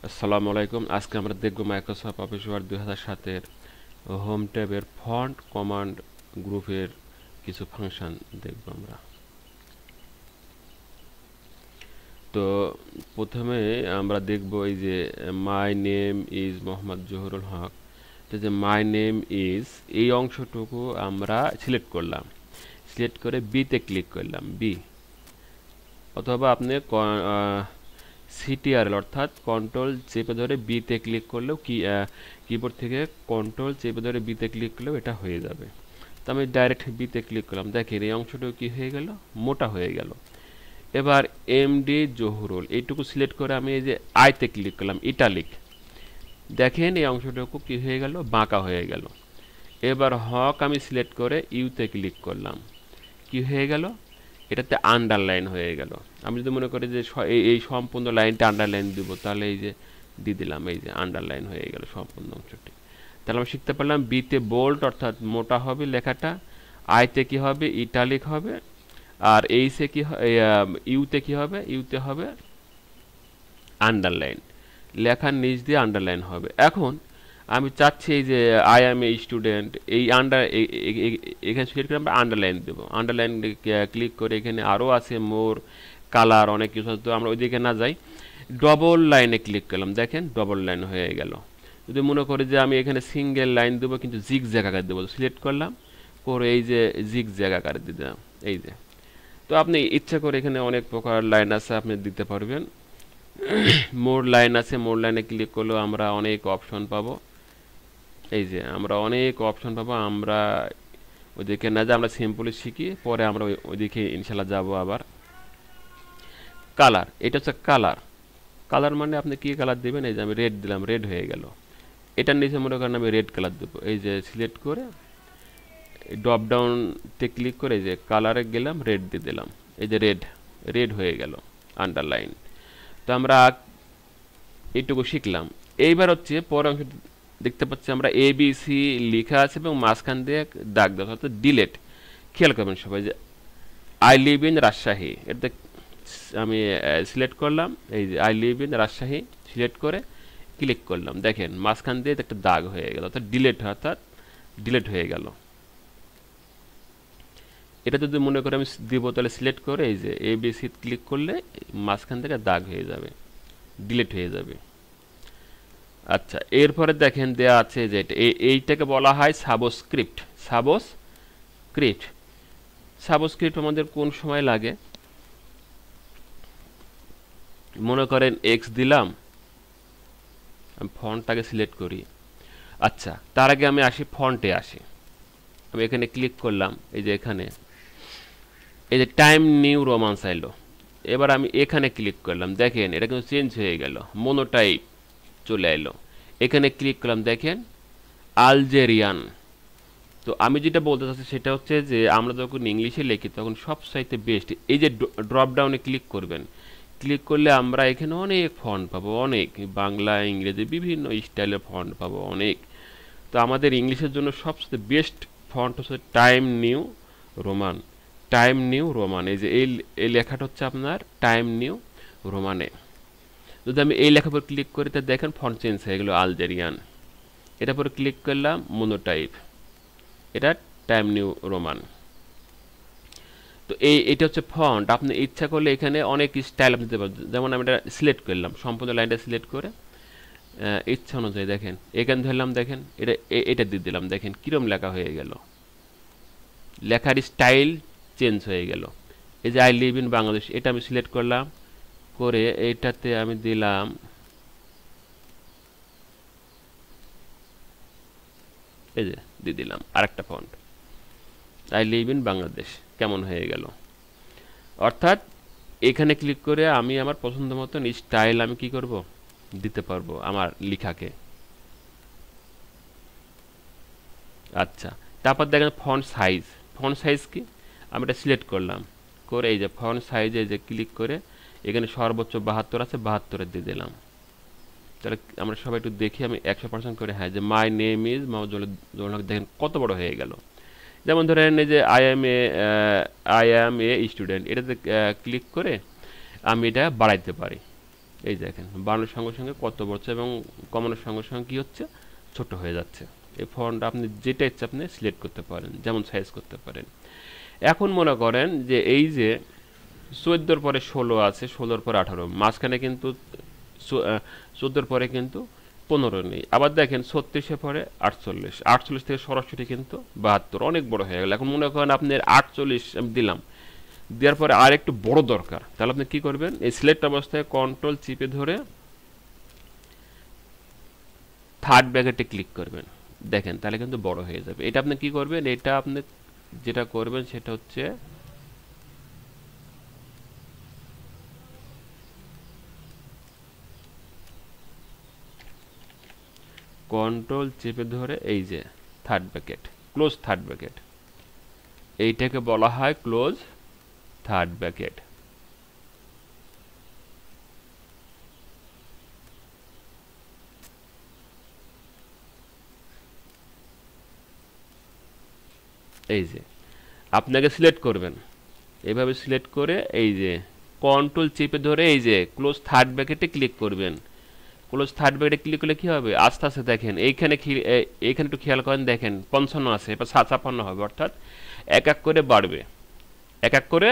আসসালামু আলাইকুম। আজকে আমরা দেখব মাইক্রোসফট অফিস ওয়ার্ড 2007 এর হোম ট্যাবের ফন্ট কমান্ড গ্রুপের কিছু ফাংশন দেখব আমরা। তো প্রথমে আমরা দেখব এই যে my name is Mohammad Zahurul Haque. তো যে মাই নেম ইজ এই অংশটুকু আমরা সিলেক্ট করলাম, সিলেক্ট করে বিতে ক্লিক করলাম, বি, অথবা আপনি সিটিআরএল অর্থাৎ কন্ট্রোল চেপে ধরে বিতে ক্লিক করলেও কিবোর্ড থেকে কন্ট্রোল চেপে ধরে বিতে ক্লিক করলেও এটা হয়ে যাবে। তো আমি ডাইরেক্ট বিতে ক্লিক করলাম, দেখেন এই অংশটুকু কি হয়ে গেল, মোটা হয়ে গেল। এবার এমডি জহুরুল এইটুকু সিলেক্ট করে আমি এই যে আইতে ক্লিক করলাম, ইটালিক, দেখেন এই অংশটুকু কি হয়ে গেল, বাঁকা হয়ে গেল। এবার হক আমি সিলেক্ট করে ইউতে ক্লিক করলাম, কি হয়ে গেল, এটাতে আন্ডারলাইন হয়ে গেল। আমি যদি মনে করি যে এই সম্পূর্ণ লাইনটা আন্ডারলাইন দিব, তাহলে এই যে দিয়ে দিলাম, এই যে আন্ডারলাইন হয়ে গেল সম্পূর্ণ অংশটি। তাহলে আমরা শিখতে পারলাম বিতে বোল্ড অর্থাৎ মোটা হবে লেখাটা, আইতে কি হবে, ইটালিক হবে, আর এইসে কি ইউতে কি হবে, ইউতে হবে আন্ডারলাইন, লেখার নিচ দিয়ে আন্ডারলাইন হবে। এখন আমি চাচ্ছি এই যে আই এম এ স্টুডেন্ট, এই এখানে সিলেক্ট করে আমরা আন্ডারলাইন দেবো। আন্ডারলাইন ক্লিক করে এখানে আরও আছে মোর, কালার, অনেক কিছু আছে, তো আমরা ওইদিকে না যাই, ডবল লাইনে ক্লিক করলাম, দেখেন ডবল লাইন হয়ে গেল। যদি মনে করি যে আমি এখানে সিঙ্গেল লাইন দেবো কিন্তু জিগ জ্যাগ আকার দেবো, সিলেক্ট করলাম করে এই যে জিগ জ্যাগ আকারে দিয়ে দিলাম, এই যে। তো আপনি ইচ্ছা করে এখানে অনেক প্রকার লাইন আছে, আপনি দিতে পারবেন। মোর লাইন আছে, মোর লাইনে ক্লিক করলেও আমরা অনেক অপশন পাবো, এই যে আমরা অনেক অপশন পাবো। আমরা ওইদিকে না যে আমরা সিম্পলি শিখি, পরে আমরা ওইদিকে ইনশাল্লাহ যাব। আবার কালার, এটা হচ্ছে কালার। কালার মানে আপনি কি কালার দেবেন, এই যে আমি রেড দিলাম, রেড হয়ে গেল। এটার নিচে মনে করেন আমি রেড কালার দেবো, এই যে সিলেক্ট করে ড্রপ ডাউনতে ক্লিক করে এই যে কালারে গেলাম, রেড দিয়ে দিলাম, এই যে রেড, রেড হয়ে গেল আন্ডারলাইন। তো আমরা এইটুকু শিখলাম। এইবার হচ্ছে পরের অংশ দেখতে পাচ্ছি আমরা ABC লেখা আছে এবং মাঝখান দিয়ে দাগ দেওয়া, অর্থাৎ ডিলেট। খেয়াল করবেন সবাই যে আই লিভ ইন রাজশাহী, এটা আমি সিলেক্ট করলাম, এই যে I live in Rajshahi select করে ক্লিক করলাম, দেখেন মাঝখান দিয়ে একটা দাগ হয়ে গেল, অর্থাৎ ডিলেট হয়ে গেল। এটা যদি মনে করে আমি দিব, তাহলে সিলেক্ট করে এই যে ABC ক্লিক করলে মাঝখান থেকে দাগ হয়ে যাবে, ডিলেট হয়ে যাবে। আচ্ছা, এরপরে দেখেন দেয়া আছে যে এইটাকে বলা হয় সাবস্ক্রিপ্ট। সাবস্ক্রিপ্ট আমাদের কোন সময় লাগে, মনে করেন এক্স দিলাম, আমি ফন্টটাকে সিলেক্ট করি। আচ্ছা, তার আগে আমি আসি ফন্টে আসি, আমি এখানে ক্লিক করলাম, এই যে এখানে এই যে টাইম নিউ রোমান চাইলো। এবার আমি এখানে ক্লিক করলাম, দেখেন এটা কিন্তু চেঞ্জ হয়ে গেল, মোনোটাইপ চলে এলো। এখানে ক্লিক করলাম, দেখেন আলজেরিয়ান। তো আমি যেটা বলতে চাচ্ছি সেটা হচ্ছে যে আমরা যখন ইংলিশে লিখি তখন সবচাইতে বেস্ট এই যে ড্রপ ডাউনে ক্লিক করবেন, ক্লিক করলে আমরা এখানে অনেক ফন্ট পাবো, অনেক বাংলা ইংরেজি বিভিন্ন স্টাইলের ফন্ট পাবো অনেক। তো আমাদের ইংলিশের জন্য সবচেয়ে বেস্ট ফন্ট হচ্ছে রোমান টাইম নিউ রোমান। এই যে এই লেখাটা হচ্ছে আপনার টাইম নিউ রোমানে। যদি আমি এই লেখার উপর ক্লিক করি তা দেখেন ফন্ট চেঞ্জ হয়ে গেল আলজেরিয়ান। এটার পরে ক্লিক করলাম মোনোটাইপ, এটা টাইম নিউ রোমান। তো এটা হচ্ছে ফন্ট। আপনি ইচ্ছা করলে এখানে অনেক স্টাইল আপনি দিতে পারবেন, যেমন আমি এটা সিলেক্ট করলাম, সম্পূর্ণ লাইনটা সিলেক্ট করে ইচ্ছা অনুযায়ী দেখেন এখানে ধরলাম, দেখেন এটা দিয়ে দিলাম, দেখেন কিরম লেখা হয়ে গেল, লেখার স্টাইল চেঞ্জ হয়ে গেল। এই যে আই লিভ ইন বাংলাদেশ, এটা আমি সিলেক্ট করলাম করে এইটাতে আমি দিলাম এই যে দিয়ে দিলাম আরেকটা font, I live in Bangladesh, কেমন হয়ে গেল। অর্থাৎ এখানে ক্লিক করে আমি আমার পছন্দ মতন স্টাইল আমি কি করব, দিতে পারবো আমার লেখাকে। আচ্ছা, তারপর দেখেন ফন্ট সাইজ কি, আমি এটা সিলেক্ট করলাম করে এই যে ফন্ট সাইজে যে ক্লিক করে এখানে সর্বোচ্চ 72 আছে, 72 দিয়ে দিলাম। তাহলে আমরা সবাই একটু দেখি, আমি 100% করে, হ্যাঁ, যে মাই নেম ইজ মোহাম্মদ, দেখেন কত বড় হয়ে গেল। যেমন ধরেন এই যে আই অ্যাম এ স্টুডেন্ট, এটাতে ক্লিক করে আমি এটা বাড়াইতে পারি, এই দেখেন বাড়ানোর সঙ্গে সঙ্গে কত বড়ছে এবং কমানোর সঙ্গে সঙ্গে কি হচ্ছে, ছোট হয়ে যাচ্ছে। এই ফন্ট আপনি যেটা ইচ্ছে আপনি সিলেক্ট করতে পারেন, যেমন সাইজ করতে পারেন। এখন মনে করেন যে এই যে 14 পরে 16 আছে, 16 পরে 18, মাঝখানে কিন্তু 14 পরে কিন্তু 15 নেই। আবার দেখেন 36 পরে 48, 48 থেকে সরাসরি কিন্তু 72, অনেক বড় হয়ে গেল। এখন মনে করেন আপনার 48 আমি দিলাম, দেওয়ার পরে আর একটু বড় দরকার, তাহলে আপনি কি করবেন, এই সিলেক্ট অবস্থায় কন্ট্রোল চিপে ধরে থার্ড ব্র্যাকেটে ক্লিক করবেন। দেখেন তাহলে কিন্তু বড় হয়ে যাবে। এটা আপনি কি করবেন, এটা আপনি যেটা করবেন সেটা হচ্ছে কন্ট্রোল চেপে ধরে এই যে third bracket, close third bracket, এইটাকে বলা হয় ক্লোজ থার্ড ব্র্যাকেট। এই যে আপনাকে সিলেক্ট করবেন, এইভাবে সিলেক্ট করে এই যে কন্ট্রোল চেপে ধরে এই যে ক্লোজ থার্ড ব্র্যাকেটে ক্লিক করবেন। ক্লোজ থার্ড ব্র্যাকেটে ক্লিক করলে কি হবে, আস্তে আস্তে দেখেন এইখানে এইখানে একটু খেয়াল করেন, দেখেন 55 আছে, এবার 56 হবে, অর্থাৎ এক এক করে বাড়বে, এক এক করে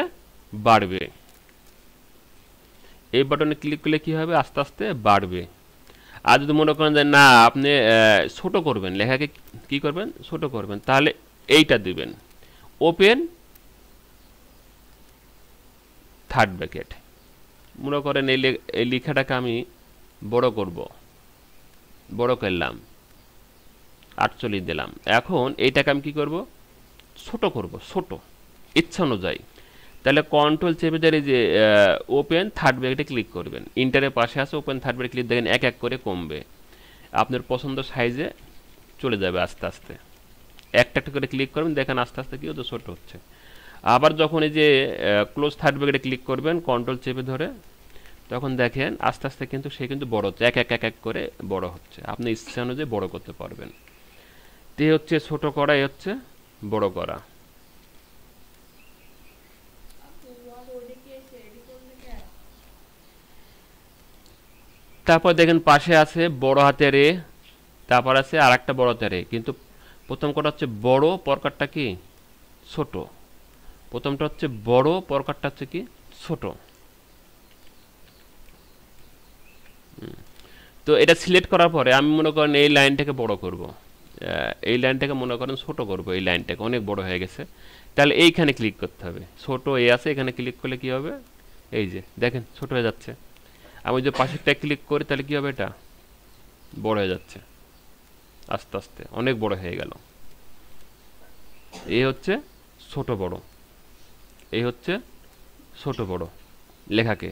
বাড়বে। এই বাটনে ক্লিক করলে কি হবে, আস্তে আস্তে বাড়বে। আর যদি মনে করেন যে না আপনি ছোট করবেন, লেখাকে কি করবেন, ছোট করবেন, তাহলে এইটা দিবেন, ওপেন থার্ড ব্র্যাকেট। মনে করেন এই লেখাটাকে আমি বড় করব, বড় করলাম, 48 দিলাম। এখন এইটাকে আমি কি করব, ছোট করব, ছোট ইচ্ছা অনুযায়ী। তাহলে কন্ট্রোল চেপে ধরে যে ওপেন থার্ড ব্র্যাকেটে ক্লিক করবেন, ইন্টারের পাশে আছে ওপেন থার্ড ব্র্যাকেট ক্লিক, দেখেন এক এক করে কমবে, আপনার পছন্দ সাইজে চলে যাবে আস্তে আস্তে। একটা একটা করে ক্লিক করবেন, দেখেন আস্তে আস্তে কি হচ্ছে, ছোট হচ্ছে। আবার যখন এই যে ক্লোজ থার্ড ব্র্যাকেটে ক্লিক করবেন কন্ট্রোল চেপে ধরে, তখন দেখেন আস্তে আস্তে কিন্তু সে কিন্তু বড় হচ্ছে, এক এক এক এক করে বড় হচ্ছে। আপনি ইচ্ছা অনুযায়ী বড় করতে পারবেন। তে হচ্ছে ছোট করা, এ হচ্ছে বড় করা। তারপর দেখেন পাশে আছে বড় হাতের এ, তারপর আছে আর একটা বড় হাতের এ, কিন্তু প্রথম কটা হচ্ছে বড়, পরকারটা কি ছোট। প্রথমটা হচ্ছে বড়, পরকারটা হচ্ছে কি ছোট। তো এটা সিলেক্ট করার পরে আমি মনে করেন এই লাইনটাকে বড় করব, এই লাইনটাকে মনে করেন ছোট করব, এই লাইনটাকে অনেক বড় হয়ে গেছে, তাহলে এইখানে ক্লিক করতে হবে, ছোট এ আছে, এখানে ক্লিক করলে কি হবে, এই যে দেখেন ছোট হয়ে যাচ্ছে। আমি যদি পাশেরটা ক্লিক করি তাহলে কি হবে, এটা বড় হয়ে যাচ্ছে, আস্তে আস্তে অনেক বড় হয়ে গেল। এই হচ্ছে ছোট বড়, এই হচ্ছে ছোট বড় লেখাকে